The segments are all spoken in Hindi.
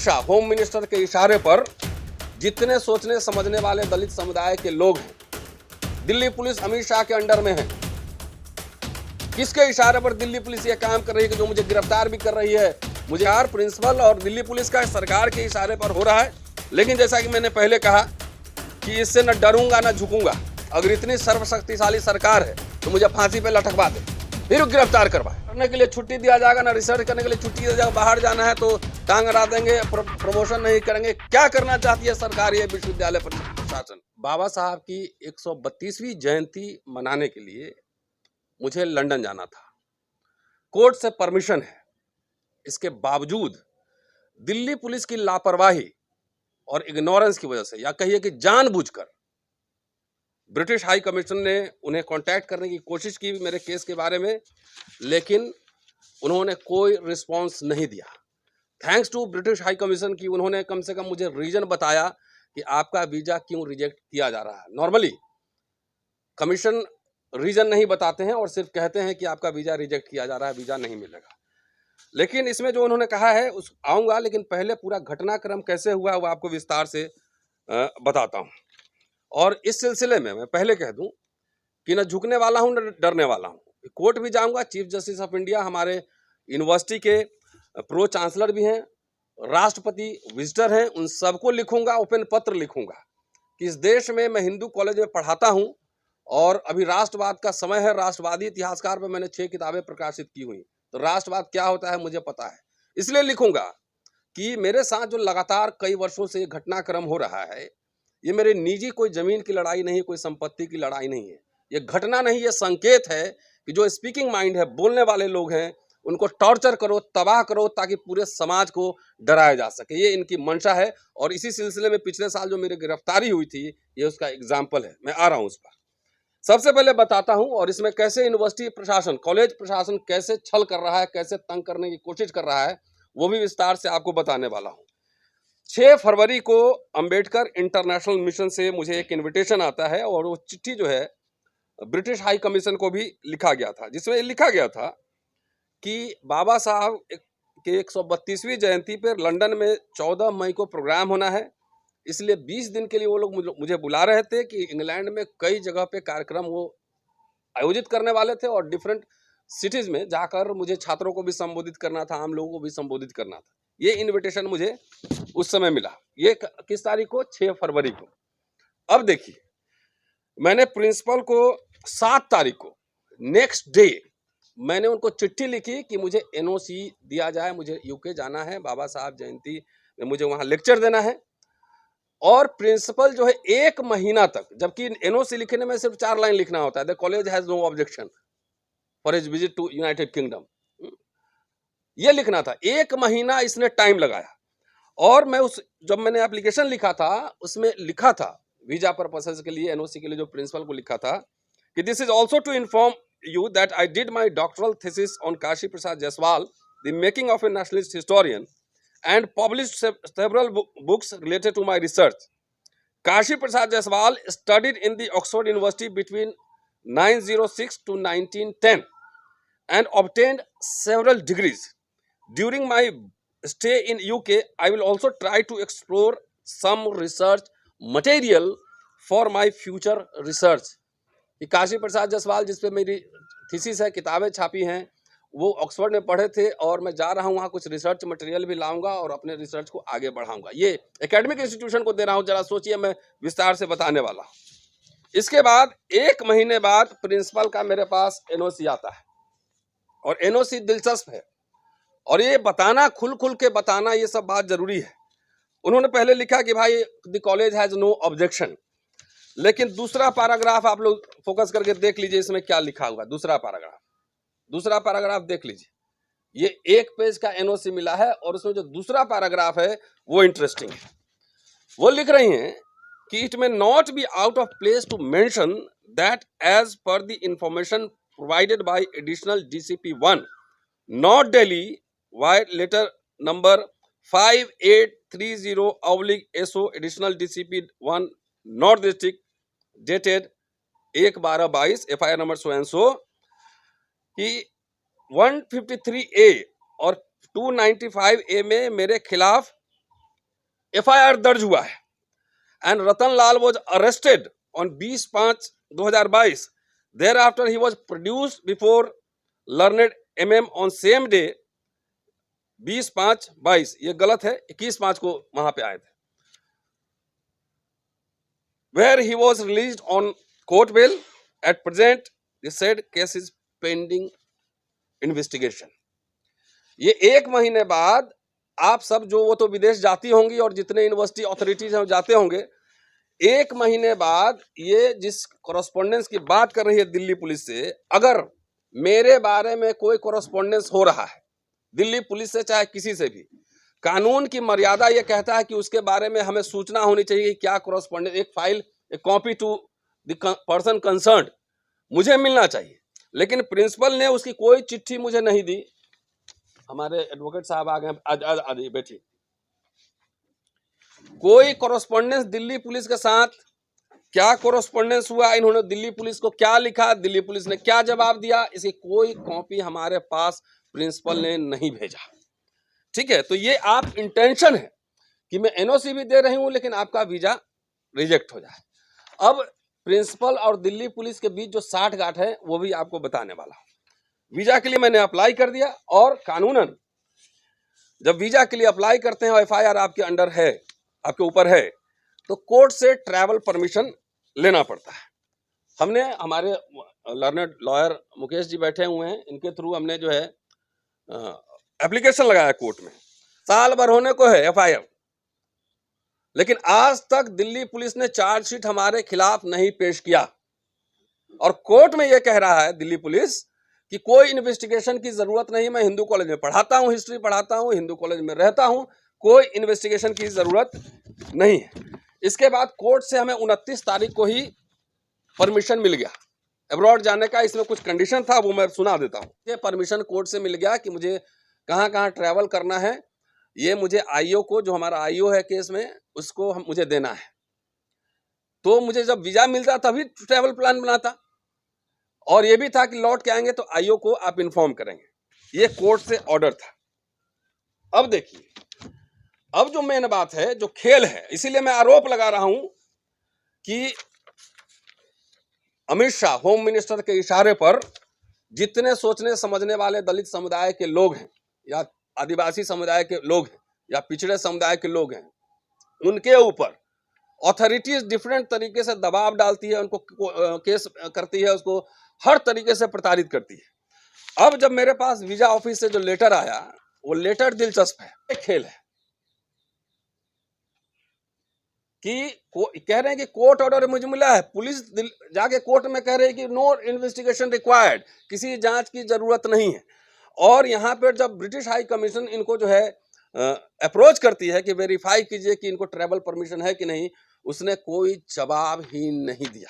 शाह होम मिनिस्टर के इशारे पर जितने सोचने समझने वाले दलित समुदाय के लोग हैं, दिल्ली पुलिस अमित शाह के अंडर में है। किसके इशारे पर दिल्ली पुलिस ये काम कर रही है कि जो मुझे गिरफ्तार भी कर रही है? मुझे यार प्रिंसिपल और दिल्ली पुलिस का सरकार के इशारे पर हो रहा है। लेकिन जैसा कि मैंने पहले कहा कि इससे न डरूंगा न झुकूंगा। अगर इतनी सर्वशक्तिशाली सरकार है तो मुझे फांसी पे लटकवा दे, फिर गिरफ्तार करवाए। करने के लिए छुट्टी दिया जाएगा, ना रिसर्च करने के लिए छुट्टी दिया जाएगा। बाहर जाना है तो टांग अड़ा देंगे, प्रमोशन नहीं करेंगे। क्या करना चाहती है सरकार, ये विश्वविद्यालय प्रशासन? बाबा साहब की 132वीं जयंती मनाने के लिए मुझे लंदन जाना था। कोर्ट से परमिशन है, इसके बावजूद दिल्ली पुलिस की लापरवाही और इग्नोरेंस की वजह से, या कहिए कि जानबूझकर, ब्रिटिश हाई कमीशन ने उन्हें कांटेक्ट करने की कोशिश की मेरे केस के बारे में, लेकिन उन्होंने कोई रिस्पांस नहीं दिया। Thanks to British high commission की उन्होंने कम से कम मुझे रीजन बताया कि आपका वीजा क्यों रिजेक्ट किया जा रहा है। नॉर्मली कमीशन रीजन नहीं बताते हैं और सिर्फ कहते हैं कि आपका वीजा रिजेक्ट किया जा रहा है, वीजा नहीं मिलेगा। लेकिन इसमें जो उन्होंने कहा है उस आऊँगा, लेकिन पहले पूरा घटनाक्रम कैसे हुआ वो आपको विस्तार से बताता हूँ। और इस सिलसिले में मैं पहले कह दूं कि न झुकने वाला हूं न डरने वाला हूं। कोर्ट भी जाऊंगा, चीफ जस्टिस ऑफ इंडिया हमारे यूनिवर्सिटी के प्रो चांसलर भी हैं, राष्ट्रपति विजिटर हैं, उन सबको लिखूंगा, ओपन पत्र लिखूंगा कि इस देश में मैं हिंदू कॉलेज में पढ़ाता हूं और अभी राष्ट्रवाद का समय है। राष्ट्रवादी इतिहासकार पर मैंने 6 किताबें प्रकाशित की हुई, तो राष्ट्रवाद क्या होता है मुझे पता है। इसलिए लिखूंगा कि मेरे साथ जो लगातार कई वर्षों से घटनाक्रम हो रहा है, ये मेरे निजी कोई जमीन की लड़ाई नहीं है, कोई संपत्ति की लड़ाई नहीं है। ये घटना नहीं, ये संकेत है कि जो स्पीकिंग माइंड है, बोलने वाले लोग हैं, उनको टॉर्चर करो, तबाह करो, ताकि पूरे समाज को डराया जा सके। ये इनकी मंशा है। और इसी सिलसिले में पिछले साल जो मेरी गिरफ्तारी हुई थी, ये उसका एग्जाम्पल है। मैं आ रहा हूँ उस पर। सबसे पहले बताता हूँ और इसमें कैसे यूनिवर्सिटी प्रशासन, कॉलेज प्रशासन कैसे छल कर रहा है, कैसे तंग करने की कोशिश कर रहा है, वो भी विस्तार से आपको बताने वाला हूँ। 6 फरवरी को अंबेडकर इंटरनेशनल मिशन से मुझे एक इनविटेशन आता है और वो चिट्ठी जो है ब्रिटिश हाई कमीशन को भी लिखा गया था, जिसमें लिखा गया था कि बाबा साहब के 132वीं जयंती पर लंदन में 14 मई को प्रोग्राम होना है। इसलिए 20 दिन के लिए वो लोग मुझे बुला रहे थे कि इंग्लैंड में कई जगह पे कार्यक्रम वो आयोजित करने वाले थे और डिफरेंट सिटीज में जाकर मुझे छात्रों को भी संबोधित करना था, आम लोगों को भी संबोधित करना था। ये इनविटेशन मुझे उस समय मिला। ये किस तारीख को? 6 फरवरी को। अब देखिए, मैंने प्रिंसिपल को 7 तारीख को, नेक्स्ट डे, मैंने उनको चिट्ठी लिखी कि मुझे एनओसी दिया जाए, मुझे यूके जाना है, बाबा साहब जयंती में मुझे वहां लेक्चर देना है। और प्रिंसिपल जो है 1 महीना तक, जबकि एनओसी लिखने में सिर्फ 4 लाइन लिखना होता है, the college has no objection for his visit to United Kingdom, ये लिखना था। 1 महीना इसने टाइम लगाया। और मैं जब मैंने एप्लीकेशन लिखा था उसमें लिखा था वीजा पर्पसेस के लिए, एनओसी के लिए, जो प्रिंसिपल को लिखा था कि this is also to inform you that I did my doctoral thesis on Kashi Prasad Jayaswal, the making of a nationalist historian, and published several books related to my research. Kashi Prasad Jaiswal studied in the Oxford University between 906 to 1910 and obtained several degrees. During my stay in UK, I will also try to explore some research material for my future research. Kashi Prasad Jayaswal जिस पे मेरी थीसिस है, किताबें छापी हैं, वो ऑक्सफोर्ड में पढ़े थे और मैं जा रहा हूँ वहाँ कुछ रिसर्च मटेरियल भी लाऊंगा और अपने रिसर्च को आगे बढ़ाऊंगा। ये एकेडमिक इंस्टीट्यूशन को दे रहा हूँ, जरा सोचिए, मैं विस्तार से बताने वाला हूँ। इसके बाद 1 महीने बाद प्रिंसिपल का मेरे पास एनओसी आता है और एनओसी दिलचस्प है और ये बताना, खुल के बताना, ये सब बात जरूरी है। उन्होंने पहले लिखा कि भाई the college has no objection, लेकिन दूसरा पैराग्राफ आप लोग फोकस करके देख लीजिए, इसमें क्या लिखा हुआ। दूसरा पैराग्राफ देख लीजिए। ये 1 पेज का एनओसी मिला है और उसमें जो दूसरा पैराग्राफ है वो इंटरेस्टिंग है। वो लिख रही हैं कि it may not be out of place to mention that as per the information provided by additional DCP 1 north Delhi vide letter number 5830/SO additional DCP 1 north district dated 1/12/22 FIR number so and so कि 153A और 295A में मेरे खिलाफ FIR दर्ज हुआ है and Ratan Lal was arrested on 20/5/2022. Thereafter he was produced before learned MM on same day 20/5/22. ये गलत है, 21/5 को वहां पे आए थे. Where he was released on court bail. At present the said case is pending investigation. ये 1 महीने बाद आप सब जो वो तो विदेश जाती होंगी और जितने यूनिवर्सिटी अथॉरिटीज हैं जाते होंगे, 1 महीने बाद ये जिस कॉरेस्पॉन्डेंस की बात कर रही है दिल्ली पुलिस से, अगर मेरे बारे में कोई कॉरेस्पॉन्डेंस हो रहा है दिल्ली पुलिस से चाहे किसी से भी, कानून की मर्यादा ये कहता है कि उसके बारे में हमें सूचना होनी चाहिए कि क्या कॉरेस्पॉन्डेंस, एक फाइल, एक copy to the person concerned मुझे मिलना चाहिए. लेकिन प्रिंसिपल ने उसकी कोई चिट्ठी मुझे नहीं दी. हमारे एडवोकेट साहब आ गए, बैठिए. कोई कॉरेस्पॉन्डेंस दिल्ली पुलिस के साथ क्या कॉरेस्पॉन्डेंस हुआ, इन्होंने दिल्ली पुलिस को क्या लिखा, दिल्ली पुलिस ने क्या जवाब दिया, इसकी कोई कॉपी हमारे पास प्रिंसिपल ने नहीं भेजा. ठीक है, तो ये आप इंटेंशन है कि मैं NOC भी दे रही हूं लेकिन आपका वीजा रिजेक्ट हो जाए. अब प्रिंसिपल और दिल्ली पुलिस के बीच जो साठ गांठ है वो भी आपको बताने वाला हूं. वीजा के लिए मैंने अप्लाई कर दिया और कानूनन जब वीजा के लिए अप्लाई करते हैं FIR आपके अंडर है, आपके ऊपर है, तो कोर्ट से ट्रैवल परमिशन लेना पड़ता है. हमने, हमारे लर्नड लॉयर मुकेश जी बैठे हुए हैं, इनके थ्रू हमने जो है एप्लीकेशन लगाया कोर्ट में. साल भर होने को है FIR, लेकिन आज तक दिल्ली पुलिस ने चार्जशीट हमारे खिलाफ नहीं पेश किया. और कोर्ट में यह कह रहा है दिल्ली पुलिस कि कोई इन्वेस्टिगेशन की जरूरत नहीं, मैं हिंदू कॉलेज में पढ़ाता हूं, हिस्ट्री पढ़ाता हूं, हिंदू कॉलेज में रहता हूं, कोई इन्वेस्टिगेशन की जरूरत नहीं है. इसके बाद कोर्ट से हमें 29 तारीख को ही परमिशन मिल गया अब्रॉड जाने का. इसमें कुछ कंडीशन था, वो मैं सुना देता हूं. ये परमिशन कोर्ट से मिल गया कि मुझे कहां कहां ट्रैवल करना है, ये मुझे IO को, जो हमारा IO है केस में, उसको मुझे देना है. तो मुझे जब वीजा मिलता तभी ट्रैवल प्लान बनाता, और ये भी था कि लौट के आएंगे तो IO को आप इन्फॉर्म करेंगे. ये कोर्ट से ऑर्डर था. अब देखिए, अब जो मेन बात है, जो खेल है, इसीलिए मैं आरोप लगा रहा हूं कि अमित शाह होम मिनिस्टर के इशारे पर जितने सोचने समझने वाले दलित समुदाय के लोग हैं, या आदिवासी समुदाय के लोग हैं, या पिछड़े समुदाय के लोग हैं, उनके ऊपर अथॉरिटीज डिफरेंट तरीके से दबाव डालती है, उनको केस करती है, उसको हर तरीके से प्रताड़ित करती है. अब जब मेरे पास वीजा ऑफिस से जो लेटर आया, वो लेटर दिलचस्प है. एक खेल है कि कह रहे हैं कि कोर्ट ऑर्डर मुझे मिला है, पुलिस जाके कोर्ट में कह रही है कि नो इन्वेस्टिगेशन रिक्वायर्ड, किसी जांच की जरूरत नहीं है. और यहाँ पर जब ब्रिटिश हाई कमीशन इनको जो है अप्रोच करती है कि वेरीफाई कीजिए कि इनको ट्रैवल परमिशन है कि नहीं, उसने कोई जवाब ही नहीं दिया.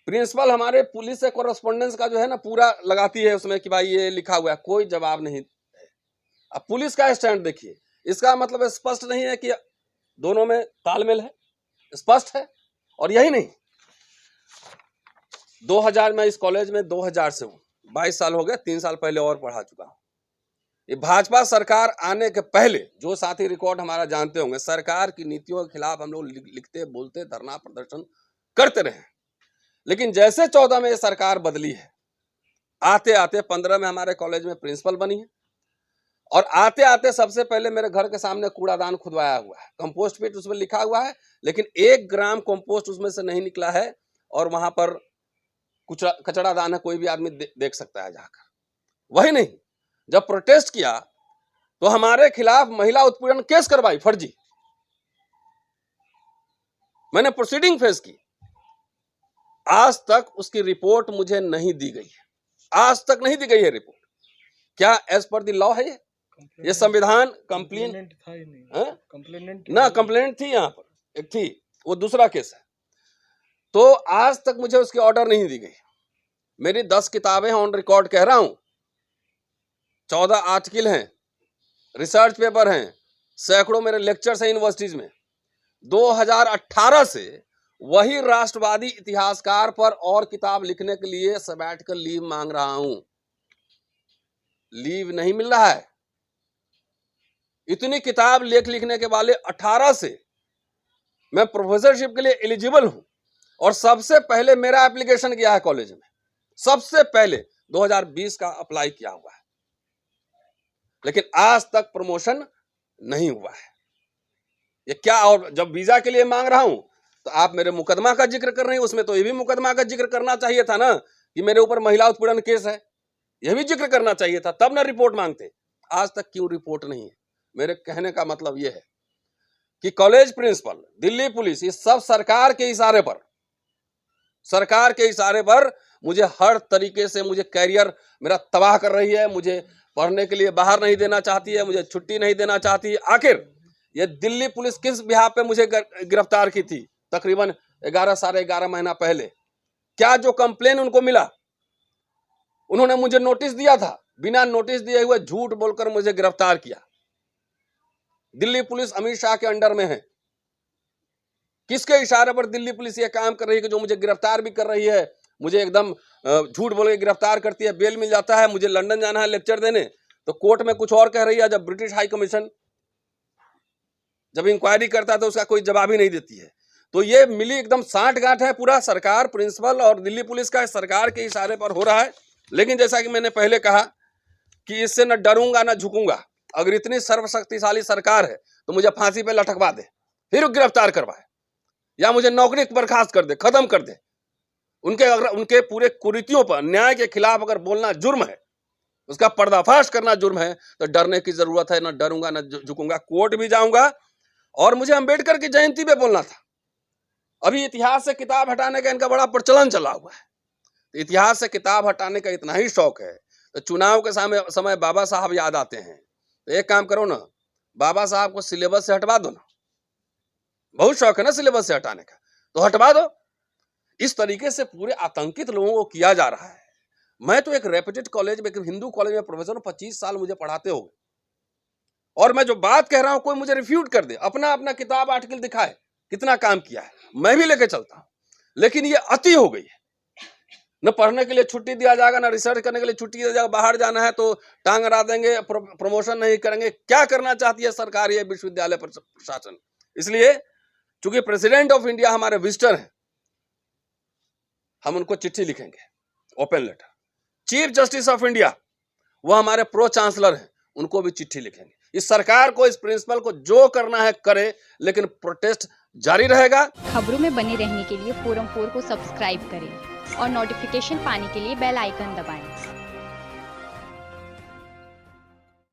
प्रिंसिपल हमारे पुलिस से कॉरेस्पॉन्डेंस का जो है ना पूरा लगाती है उसमें कि भाई ये लिखा हुआ है, कोई जवाब नहीं. अब पुलिस का स्टैंड देखिए, इसका मतलब स्पष्ट नहीं है कि दोनों में तालमेल है, स्पष्ट है. और यही नहीं, 2000 में इस कॉलेज में 2000 से हूं, 22 साल हो गए, 3 साल पहले और पढ़ा चुका हूं. ये भाजपा सरकार आने के पहले, जो साथी रिकॉर्ड हमारा जानते होंगे, सरकार की नीतियों के खिलाफ हम लोग लिखते, बोलते, धरना प्रदर्शन करते रहे. लेकिन जैसे 14 में ये सरकार बदली है, आते आते 15 में हमारे कॉलेज में प्रिंसिपल बनी है, और आते आते सबसे पहले मेरे घर के सामने कूड़ादान खुदवाया हुआ है, कंपोस्ट पिट उसमें लिखा हुआ है, लेकिन 1 ग्राम कंपोस्ट उसमें से नहीं निकला है. और वहां पर कुछ कचरा दान है, कोई भी आदमी देख सकता है जाकर. वही नहीं, जब प्रोटेस्ट किया तो हमारे खिलाफ महिला उत्पीड़न केस करवाई फर्जी. मैंने प्रोसीडिंग फेस की, आज तक उसकी रिपोर्ट मुझे नहीं दी गई है, आज तक नहीं दी गई है रिपोर्ट. क्या एज पर द लॉ है ये संविधान? कंप्लेंट था ही नहीं, कंप्लेंट ना, कंप्लेंट थी यहाँ पर, एक थी, वो दूसरा केस है. तो आज तक मुझे उसकी ऑर्डर नहीं दी गई. मेरी 10 किताबें ऑन रिकॉर्ड कह रहा हूं, 14 आर्टिकल हैं, रिसर्च पेपर हैं, सैकड़ों मेरे लेक्चर्स हैं यूनिवर्सिटीज में. 2018 से वही राष्ट्रवादी इतिहासकार पर और किताब लिखने के लिए सबैटिकल लीव मांग रहा हूं. लीव नहीं मिल रहा है. इतनी किताब लेख लिखने के वाले 18 से मैं प्रोफेसरशिप के लिए एलिजिबल हूं और सबसे पहले मेरा एप्लीकेशन गया है कॉलेज में, सबसे पहले 2020 का अप्लाई किया हुआ है, लेकिन आज तक प्रमोशन नहीं हुआ है। ये क्या? और जब वीजा के लिए मांग रहा हूं तो आप मेरे मुकदमा का जिक्र कर रहे हैं, उसमें तो ये भी मुकदमा का जिक्र करना चाहिए था ना कि मेरे ऊपर महिला उत्पीड़न केस है, यह भी जिक्र करना चाहिए था, तब ना रिपोर्ट मांगते। आज तक क्यों रिपोर्ट नहीं है? मेरे कहने का मतलब यह है कि कॉलेज प्रिंसिपल, दिल्ली पुलिस, ये सब सरकार के इशारे पर मुझे हर तरीके से मुझे कैरियर मेरा तबाह कर रही है, मुझे पढ़ने के लिए बाहर नहीं देना चाहती है, मुझे छुट्टी नहीं देना चाहती है। आखिर ये दिल्ली पुलिस किस बिहाफ पे मुझे गिरफ्तार की थी? तकरीबन 11 साढ़े 11 महीना पहले। क्या जो कंप्लेन उनको मिला, उन्होंने मुझे नोटिस दिया था, बिना नोटिस दिए हुए झूठ बोलकर मुझे गिरफ्तार किया। दिल्ली पुलिस अमित शाह के अंडर में है। किसके इशारे पर दिल्ली पुलिस ये काम कर रही है कि जो मुझे गिरफ्तार भी कर रही है, मुझे एकदम झूठ बोल के गिरफ्तार करती है, बेल मिल जाता है, मुझे लंदन जाना है लेक्चर देने तो कोर्ट में कुछ और कह रही है, जब ब्रिटिश हाई कमीशन जब इंक्वायरी करता है तो उसका कोई जवाब ही नहीं देती है। तो ये मिली एकदम साठगांठ है, पूरा सरकार, प्रिंसिपल और दिल्ली पुलिस का सरकार के इशारे पर हो रहा है। लेकिन जैसा कि मैंने पहले कहा कि इससे न डरूंगा न झुकूंगा। अगर इतनी सर्वशक्तिशाली सरकार है तो मुझे फांसी पे लटकवा दे, फिर गिरफ्तार करवाए, या मुझे नौकरी बर्खास्त कर दे, खत्म कर दे। उनके पूरे कुरीतियों पर, न्याय के खिलाफ अगर बोलना जुर्म है, उसका पर्दाफाश करना जुर्म है, तो डरने की जरूरत है। न डरूंगा न झुकूंगा, कोर्ट भी जाऊंगा। और मुझे अंबेडकर की जयंती पे बोलना था। अभी इतिहास से किताब हटाने का इनका बड़ा प्रचलन चला हुआ है। तो इतिहास से किताब हटाने का इतना ही शौक है तो चुनाव के समय बाबा साहब याद आते हैं। तो एक काम करो ना, बाबा साहब को सिलेबस से हटवा दो ना। बहुत शौक है ना सिलेबस से हटाने का, तो हटवा दो। इस तरीके से पूरे आतंकित लोगों को किया जा रहा है। मैं तो एक रेप्यूटेड कॉलेज में, एक हिंदू कॉलेज में प्रोफेसर हूं, 25 साल मुझे पढ़ाते हो, और मैं जो बात कह रहा हूं कोई मुझे रिफ्यूट कर दे, अपना किताब आर्टिकल दिखाए कितना काम किया है, मैं भी लेके चलता हूं। लेकिन ये अति हो गई है। न पढ़ने के लिए छुट्टी दिया जाएगा, न रिसर्च करने के लिए छुट्टी दिया जाएगा, बाहर जाना है तो टांग अड़ा देंगे, प्रमोशन नहीं करेंगे। क्या करना चाहती है सरकार, ये विश्वविद्यालय प्रशासन? इसलिए चूंकि प्रेसिडेंट ऑफ इंडिया हमारे विजिटर हैं, हम उनको चिट्ठी लिखेंगे, open letter. Chief justice of India, वो हमारे प्रो चांसलर हैं, उनको भी चिट्ठी लिखेंगे। इस सरकार को, इस प्रिंसिपल को जो करना है करे, लेकिन प्रोटेस्ट जारी रहेगा। खबरों में बने रहने के लिए फोरम 4 को सब्सक्राइब करें और नोटिफिकेशन पाने के लिए बेल आइकन दबाएं।